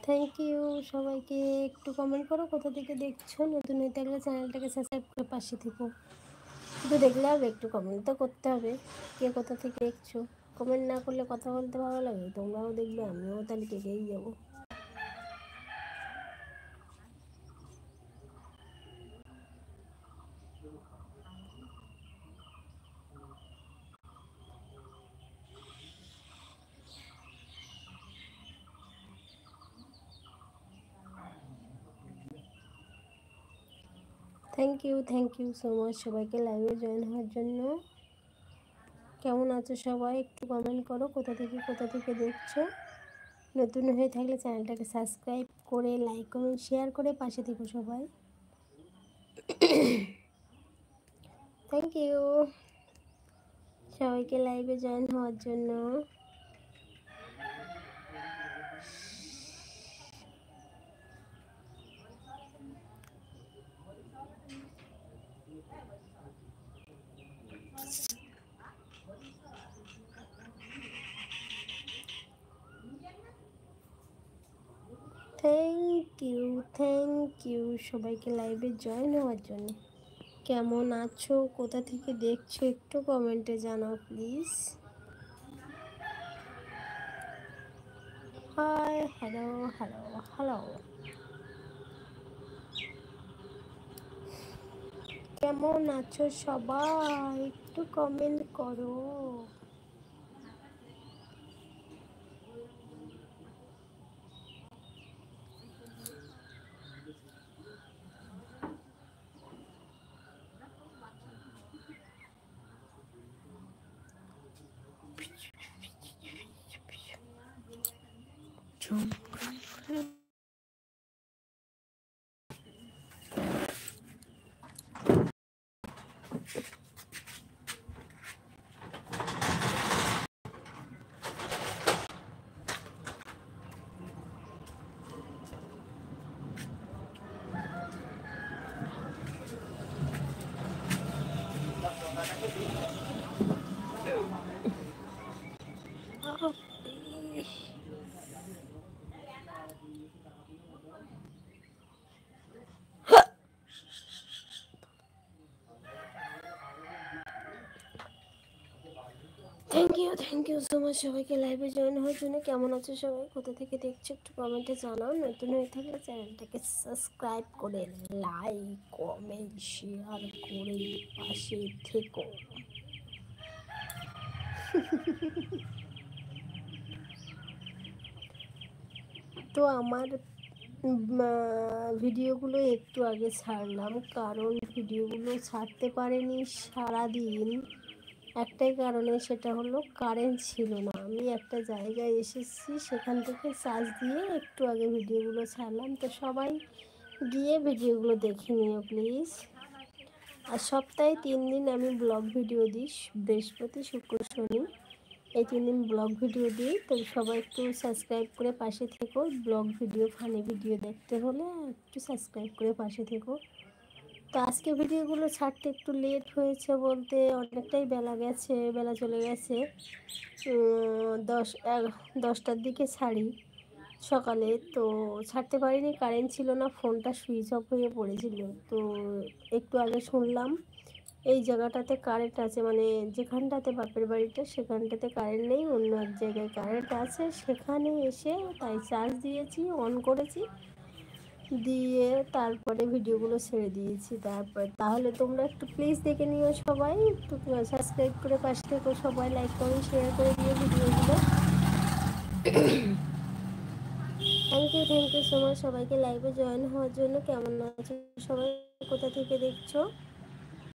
Thank you সবাইকে। একটু comment করো কোথা থেকে দেখছো, নতুন হয়ে থাকলে চ্যানেলটাকে সাবস্ক্রাইব করে পাশে থেকো। শুধু দেখলে হবে, একটু কমেন্ট তো করতে হবে। কে কোথা থেকে দেখছো? কমেন্ট না করলে কথা বলতে ভালো লাগে? তোমরাও দেখবে, আমিও তাহলে কেকেই যাবো। থ্যাংক ইউ সো মাচ সবাইকে লাইভে জয়েন হওয়ার জন্য। কেমন আছো সবাই? একটু কমেন্ট করো কোথা থেকে দেখছো। নতুন হয়ে থাকলে চ্যানেলটাকে সাবস্ক্রাইব করে লাইক কমেন্ট শেয়ার করে পাশে থেকো সবাই। থ্যাংক ইউ সবাইকে লাইভে জয়েন হওয়ার জন্য। থ্যাংক ইউ সবাইকে লাইভে জয়েন হওয়ার জন্য। কেমন আছো, কোথা থেকে দেখছো, একটু কমেন্টে জানাও please. Hi, hello hello hello. কেমন আছো সবাই, একটু কমেন্ট করো। থ্যাংক ইউ সো মাচ সবাইকে লাইভে জয়েন হওয়ার জন্য। কেমন আছো সবাই, কোথা থেকে দেখছো, একটু কমেন্টে জানাও। নতুন হয়ে থাকলে চ্যানেলটাকে সাবস্ক্রাইব করে লাইক কমেন্ট শেয়ার করে পাশে থেকো। তো আমার ভিডিওগুলো একটু আগে ছাড়লাম, কারণ ভিডিওগুলো ছাড়তে পারিনি সারাদিন। একটাই কারণে, সেটা হলো কারেন্ট ছিল না। আমি একটা জায়গায় এসেছি, সেখান থেকে চার্জ দিয়ে একটু আগে ভিডিওগুলো ছাড়লাম। তো সবাই গিয়ে ভিডিওগুলো দেখে নিও প্লিজ। আর সপ্তাহে 3 দিন আমি ব্লগ ভিডিও দিই, বৃহস্পতি শুক্র শনি, এই 3 দিন ব্লগ ভিডিও দিই। তো সবাই একটু সাবস্ক্রাইব করে পাশে থেকো। ব্লগ ভিডিও ফানি ভিডিও দেখতে হলে একটু সাবস্ক্রাইব করে পাশে থেকো। তো আজকে ভিডিওগুলো ছাড়তে একটু লেট হয়েছে, বলতে অনেকটাই বেলা চলে গেছে। 10টার দিকে ছাড়ি সকালে, তো ছাড়তে পারিনি, কারেন্ট ছিল না, ফোনটা সুইচ অফ হয়ে পড়েছিল। তো একটু আগে শুনলাম এই জায়গাটাতে কারেন্ট আছে, মানে যেখানটাতে বাপের বাড়িটা সেখানটাতে কারেন্ট নেই, অন্য এক জায়গায় কারেন্ট আছে। সেখানে এসে তাই চার্জ দিয়েছি, অন করেছি, দিয়ে তারপরে ভিডিওগুলো ছেড়ে দিয়েছি। তাহলে তোমরা একটু প্লিজ দেখে নিও সবাই, একটু সাবস্ক্রাইব করে পাশে থেকো সবাই, লাইক কমেন্ট শেয়ার করে দিও ভিডিওগুলো। থ্যাংক ইউ সো মাচ সবাইকে লাইভে জয়েন হওয়ার জন্য। কেমন আছো সবাই, কোথা থেকে দেখছো?